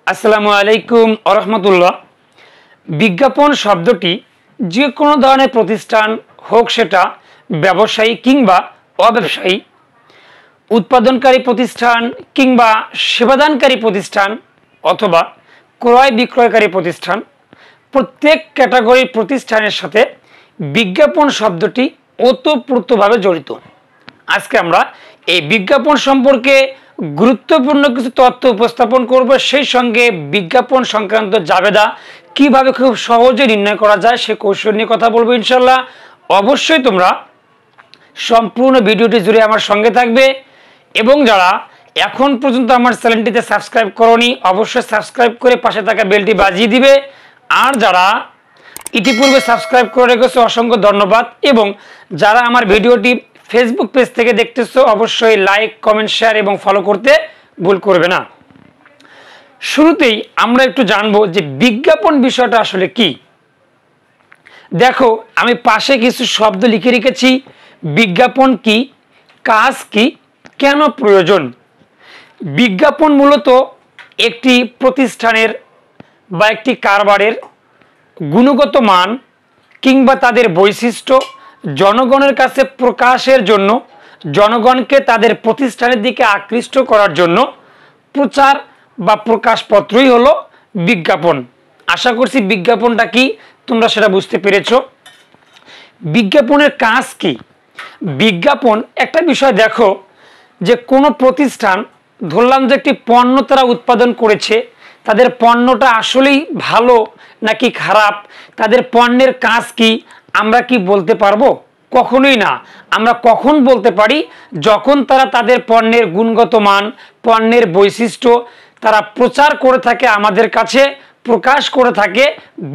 আসসালামু আলাইকুম ওয়া রাহমাতুল্লাহ। বিজ্ঞাপন শব্দটি যে কোনো ধরনের প্রতিষ্ঠান হোক, সেটা ব্যবসায়ী কিংবা অব্যবসায়ী, উৎপাদনকারী প্রতিষ্ঠান কিংবা সেবাদানকারী প্রতিষ্ঠান অথবা ক্রয় বিক্রয়কারী প্রতিষ্ঠান, প্রত্যেক ক্যাটাগরির প্রতিষ্ঠানের সাথে বিজ্ঞাপন শব্দটি ওতপ্রোতভাবে জড়িত। আজকে আমরা এই বিজ্ঞাপন সম্পর্কে গুরুত্বপূর্ণ কিছু তথ্য উপস্থাপন করব, সেই সঙ্গে বিজ্ঞাপন সংক্রান্ত জাবেদা কিভাবে খুব সহজে নির্ণয় করা যায় সে কৌশল নিয়ে কথা বলবো ইনশাল্লাহ। অবশ্যই তোমরা সম্পূর্ণ ভিডিওটি জুড়ে আমার সঙ্গে থাকবে এবং যারা এখন পর্যন্ত আমার চ্যানেলটিতে সাবস্ক্রাইব করোনি অবশ্যই সাবস্ক্রাইব করে পাশে থাকা বেলটি বাজিয়ে দিবে। আর যারা ইতিপূর্বে সাবস্ক্রাইব করে রেখেছো অসংখ্য ধন্যবাদ, এবং যারা আমার ভিডিওটি ফেসবুক পেজ থেকে দেখতেছো অবশ্যই লাইক, কমেন্ট, শেয়ার এবং ফলো করতে ভুল করবে না। শুরুতেই আমরা একটু জানবো যে বিজ্ঞাপন বিষয়টা আসলে কি। দেখো, আমি পাশে কিছু শব্দ লিখে রেখেছি। বিজ্ঞাপন কি, কাজ কি, কেন প্রয়োজন। বিজ্ঞাপন মূলত একটি প্রতিষ্ঠানের বা একটি কারবারের গুণগত মান কিংবা তাদের বৈশিষ্ট্য জনগণের কাছে প্রকাশের জন্য, জনগণকে তাদের প্রতিষ্ঠানের দিকে আকৃষ্ট করার জন্য প্রচার বা প্রকাশপত্রই হলো বিজ্ঞাপন। আশা করছি বিজ্ঞাপনটা কি তোমরা সেটা বুঝতে পেরেছো। বিজ্ঞাপনের কাজ কি। বিজ্ঞাপন একটা বিষয়, দেখো যে কোনো প্রতিষ্ঠান, ধরলাম যে একটি পণ্য তারা উৎপাদন করেছে, তাদের পণ্যটা আসলেই ভালো নাকি খারাপ, তাদের পণ্যের কাজ কি আমরা কি বলতে পারবো? কখনোই না। আমরা কখন বলতে পারি? যখন তারা তাদের পণ্যের গুণগত মান, পণ্যের বৈশিষ্ট্য তারা প্রচার করে থাকে, আমাদের কাছে প্রকাশ করে থাকে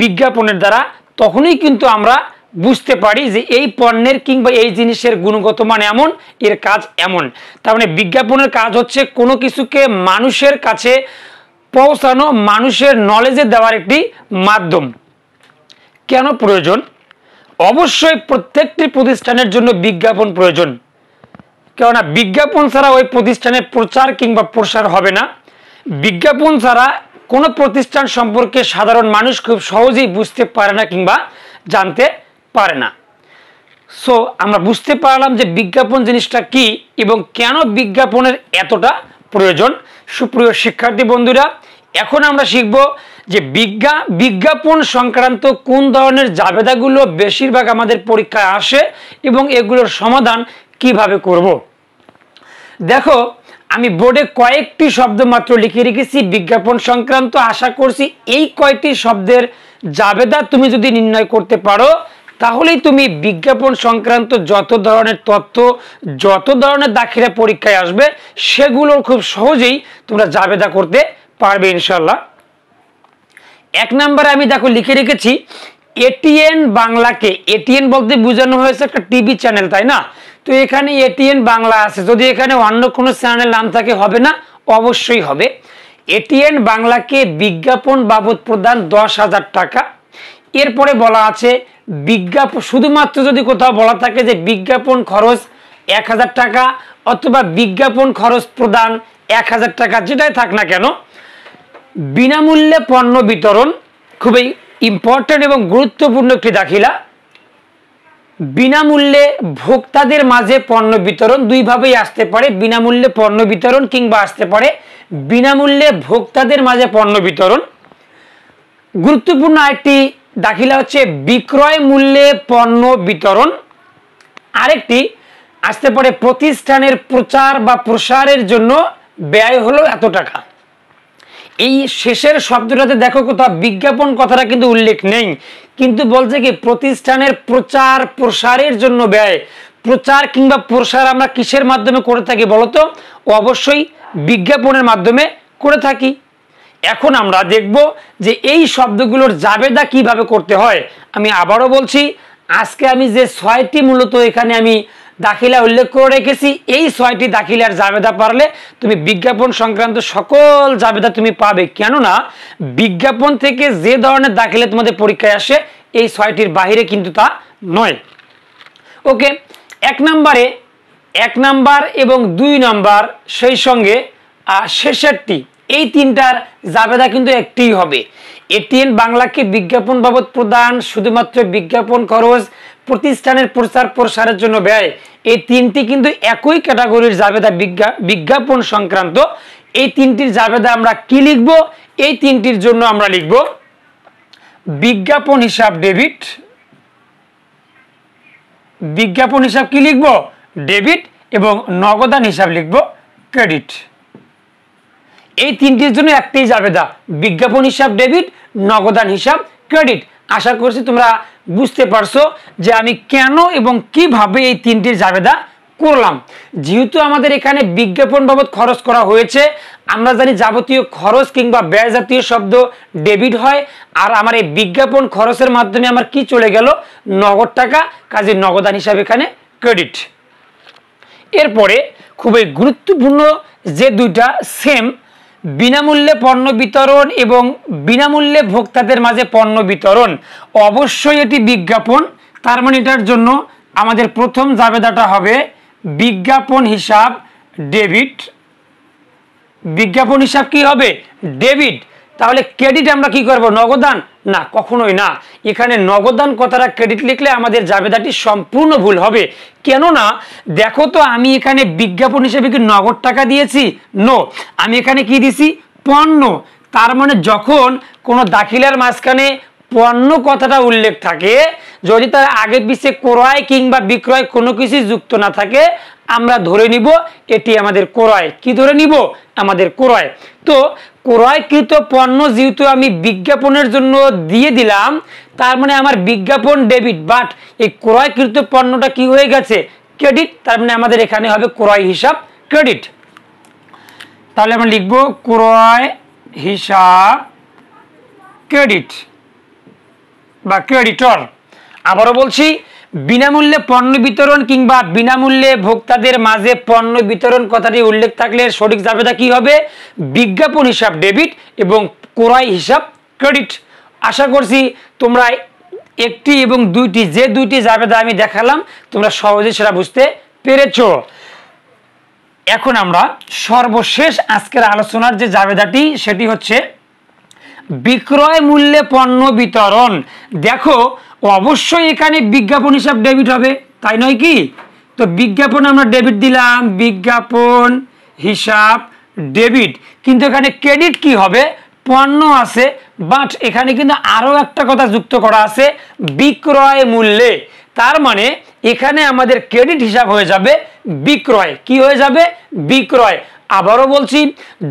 বিজ্ঞাপনের দ্বারা, তখনই কিন্তু আমরা বুঝতে পারি যে এই পণ্যের কিংবা এই জিনিসের গুণগত মান এমন, এর কাজ এমন। তার মানে বিজ্ঞাপনের কাজ হচ্ছে কোনো কিছুকে মানুষের কাছে পৌঁছানো, মানুষের নলেজে দেওয়ার একটি মাধ্যম। কেন প্রয়োজন? অবশ্যই প্রত্যেকটি প্রতিষ্ঠানের জন্য বিজ্ঞাপন প্রয়োজন, কেননা বিজ্ঞাপন ছাড়া ওই প্রতিষ্ঠানের প্রচার কিংবা প্রসার হবে না। বিজ্ঞাপন ছাড়া কোনো প্রতিষ্ঠান সম্পর্কে সাধারণ মানুষ খুব সহজেই বুঝতে পারে না কিংবা জানতে পারে না। সো আমরা বুঝতে পারলাম যে বিজ্ঞাপন জিনিসটা কি এবং কেন বিজ্ঞাপনের এতটা প্রয়োজন। সুপ্রিয় শিক্ষার্থী বন্ধুরা, এখন আমরা শিখব যে বিজ্ঞাপন সংক্রান্ত কোন ধরনের জাবেদাগুলো বেশিরভাগ আমাদের পরীক্ষায় আসে এবং এগুলোর সমাধান কিভাবে করব। দেখো, আমি বোর্ডে কয়েকটি শব্দ মাত্র লিখে রেখেছি বিজ্ঞাপন সংক্রান্ত। আশা করছি এই কয়েকটি শব্দের জাবেদা তুমি যদি নির্ণয় করতে পারো, তাহলেই তুমি বিজ্ঞাপন সংক্রান্ত যত ধরনের তথ্য, যত ধরনের দাখিলা পরীক্ষায় আসবে সেগুলো খুব সহজেই তোমরা জাবেদা করতে পারবে ইনশাল্লাহ। এক নম্বরে আমি দেখো লিখে রেখেছি এটিএন বাংলাকে। এটিএন বলতে বোঝানো হয়েছে একটা টিভি চ্যানেল, তাই না? তো এখানে এটিএন বাংলা আছে, যদি এখানে অন্য কোনো চ্যানেল নাম থাকে হবে না? অবশ্যই হবে। এটিএন বাংলাকে বিজ্ঞাপন বাবদ প্রদান 10,000 টাকা। এরপরে বলা আছে বিজ্ঞাপন, শুধুমাত্র যদি কোথাও বলা থাকে যে বিজ্ঞাপন খরচ 1,000 টাকা অথবা বিজ্ঞাপন খরচ প্রদান 1,000 টাকা, যেটাই থাক না কেন, বিনামূল্যে পণ্য বিতরণ খুবই ইম্পর্টেন্ট এবং গুরুত্বপূর্ণ একটি দাখিলা। বিনামূল্যে ভোক্তাদের মাঝে পণ্য বিতরণ, দুইভাবেই আসতে পারে, বিনামূল্যে পণ্য বিতরণ কিংবা আসতে পারে বিনামূল্যে ভোক্তাদের মাঝে পণ্য বিতরণ। গুরুত্বপূর্ণ আরেকটি দাখিলা হচ্ছে বিক্রয় মূল্যে পণ্য বিতরণ। আরেকটি আসতে পারে প্রতিষ্ঠানের প্রচার বা প্রসারের জন্য ব্যয় হলো এত টাকা। এই শেষের শব্দটাতে দেখো কোথাও বিজ্ঞাপন কথাটা কিন্তু উল্লেখ নেই, কিন্তু বলছে কি প্রতিষ্ঠানের প্রচার প্রসারের জন্য ব্যয়। প্রচার কিংবা প্রসার আমরা কিসের মাধ্যমে করে থাকি বলতো? অবশ্যই বিজ্ঞাপনের মাধ্যমে করে থাকি। এখন আমরা দেখব যে এই শব্দগুলোর জাবেদা কিভাবে করতে হয়। আমি আবারও বলছি, আজকে আমি যে 6টি মূলত এখানে আমি দাখিলা উল্লেখ করে রেখেছি, এই 6টি দাখিলার জাবেদা পারলে তুমি বিজ্ঞাপন সংক্রান্ত সকল জাবেদা তুমি পাবে। কেননা বিজ্ঞাপন থেকে যে ধরনের দাখিলা তোমাদের পরীক্ষায় আসে এই 6টির বাইরে কিন্তু তা নয়। ওকে, 1 নাম্বার এবং 2 নাম্বার, সেই সঙ্গে শেষেরটি, এই তিনটার জাবেদা কিন্তু একটিই হবে। এটিএন বাংলাকে বিজ্ঞাপন বাবদ প্রদান, শুধুমাত্র বিজ্ঞাপন খরচ, প্রতিষ্ঠানের প্রচার প্রসারের জন্য ব্যয়, এই তিনটি কিন্তু একই ক্যাটাগরির জাবেদা, বিজ্ঞাপন সংক্রান্ত। এই তিনটির জাবেদা আমরা কি লিখব? এই তিনটির জন্য আমরা লিখব বিজ্ঞাপন হিসাব ডেবিট, বিজ্ঞাপন হিসাব কি লিখব? ডেবিট, এবং নগদান হিসাব লিখব ক্রেডিট। এই তিনটির জন্য একটাই জাবেদা, বিজ্ঞাপন হিসাব ডেবিট, নগদান হিসাব ক্রেডিট। আশা করছি তোমরা বুঝতে পারছো যে আমি কেন এবং কিভাবে এই তিনটির জাবেদা করলাম। যেহেতু আমাদের এখানে বিজ্ঞাপন বাবদ খরচ করা হয়েছে, আমরা জানি যাবতীয় খরচ কিংবা ব্যয় জাতীয় শব্দ ডেবিট হয়, আর আমার এই বিজ্ঞাপন খরচের মাধ্যমে আমার কি চলে গেল? নগদ টাকা, কাজে নগদান হিসাব এখানে ক্রেডিট। এরপরে খুবই গুরুত্বপূর্ণ যে দুইটা সেম, বিনামূল্যে পণ্য বিতরণ এবং বিনামূল্যে ভোক্তাদের মাঝে পণ্য বিতরণ, অবশ্যই এটি বিজ্ঞাপন। তার মানে এটার জন্য আমাদের প্রথম জাবেদাটা হবে বিজ্ঞাপন হিসাব ডেবিট। বিজ্ঞাপন হিসাব কি হবে? ডেবিট। তাহলে ক্রেডিট আমরা কি করব? নগদান? না, কখনোই না। এখানে নগদান কথাটা ক্রেডিট লিখলে আমাদের জাবেদাটি সম্পূর্ণ ভুল হবে। কেননা দেখো তো, আমি এখানে বিজ্ঞাপন হিসেবে কি নগদ টাকা দিয়েছি? নো, আমি এখানে কি দিছি? পণ্য। তার মানে যখন কোনো দাখিলার মাঝখানে পণ্য কথাটা উল্লেখ থাকে, যদি তার আগে পিছে ক্রয় কিংবা বিক্রয় কোনো কিছু যুক্ত না থাকে, আমরা ধরে নিব এটি আমাদের ক্রয়। কি ধরে নিব? আমাদের ক্রয়। তো ক্রয়কৃত পণ্য যেহেতু আমি বিজ্ঞাপনের জন্য দিয়ে দিলাম, তার মানে আমার বিজ্ঞাপন ডেবিট, বাট এই ক্রয়কৃত পণ্যটা কি হয়ে গেছে? ক্রেডিট। তার মানে আমাদের এখানে হবে ক্রয় হিসাব ক্রেডিট। তাহলে আমরা লিখব ক্রয় হিসাব ক্রেডিট বা ক্রেডিটর। আবারও বলছি, বিনামূল্যে পণ্য বিতরণ কিংবা বিনামূল্যে ভোক্তাদের মাঝে পণ্য বিতরণ কথাটি উল্লেখ থাকলে সঠিক জাবেদা কি হবে? বিজ্ঞাপন হিসাব ডেবিট এবং ক্রয় হিসাব ক্রেডিট। আশা করছি তোমরা একটি এবং দুইটি, যে দুইটি জাবেদা আমি দেখালাম, তোমরা সহজে সেটা বুঝতে পেরেছো। এখন আমরা সর্বশেষ আজকের আলোচনার যে জাবেদাটি, সেটি হচ্ছে বিক্রয় মূল্যে পণ্য বিতরণ। দেখো, অবশ্যই এখানে বিজ্ঞাপন হিসাব ডেবিট হবে, তাই নয় কি? তো বিজ্ঞাপন আমরা ডেবিট দিলাম, বিজ্ঞাপন হিসাব ডেবিট। কিন্তু এখানে ক্রেডিট কি হবে? পণ্য আছে, বাট এখানে কিন্তু আরো একটা কথা যুক্ত করা আছে, বিক্রয় মূল্যে। তার মানে এখানে আমাদের ক্রেডিট হিসাব হয়ে যাবে বিক্রয়। কি হয়ে যাবে? বিক্রয়। আবারও বলছি,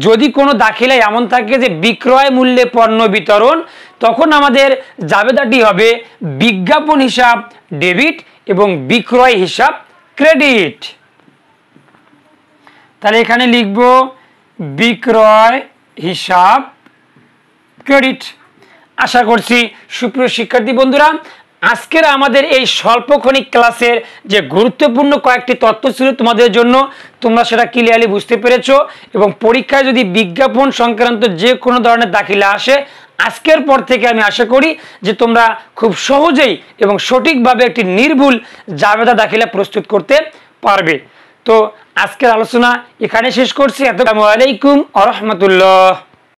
যদি কোনো দাখিলায় এমন থাকে যে বিক্রয় মূল্যে পণ্য বিতরণ, তখন আমাদের জাবেদাটি হবে বিজ্ঞাপন হিসাব ডেবিট এবং বিক্রয় হিসাব ক্রেডিট। তাহলে এখানে লিখব বিক্রয় হিসাব ক্রেডিট। আশা করছি সুপ্রিয় শিক্ষার্থী বন্ধুরা, আজকের আমাদের এই স্বল্পক্ষণিক ক্লাসের যে গুরুত্বপূর্ণ কয়েকটি তথ্য ছিল তোমাদের জন্য, তোমরা সেটা ক্লিয়ারলি বুঝতে পেরেছো। এবং পরীক্ষায় যদি বিজ্ঞাপন সংক্রান্ত যে কোনো ধরনের দাখিলা আসে, আজকের পর থেকে আমি আশা করি যে তোমরা খুব সহজেই এবং সঠিকভাবে একটি নির্ভুল জাবেদা দাখিলা প্রস্তুত করতে পারবে। তো আজকের আলোচনা এখানে শেষ করছি। আসসালামু আলাইকুম ওয়া রাহমাতুল্লাহ।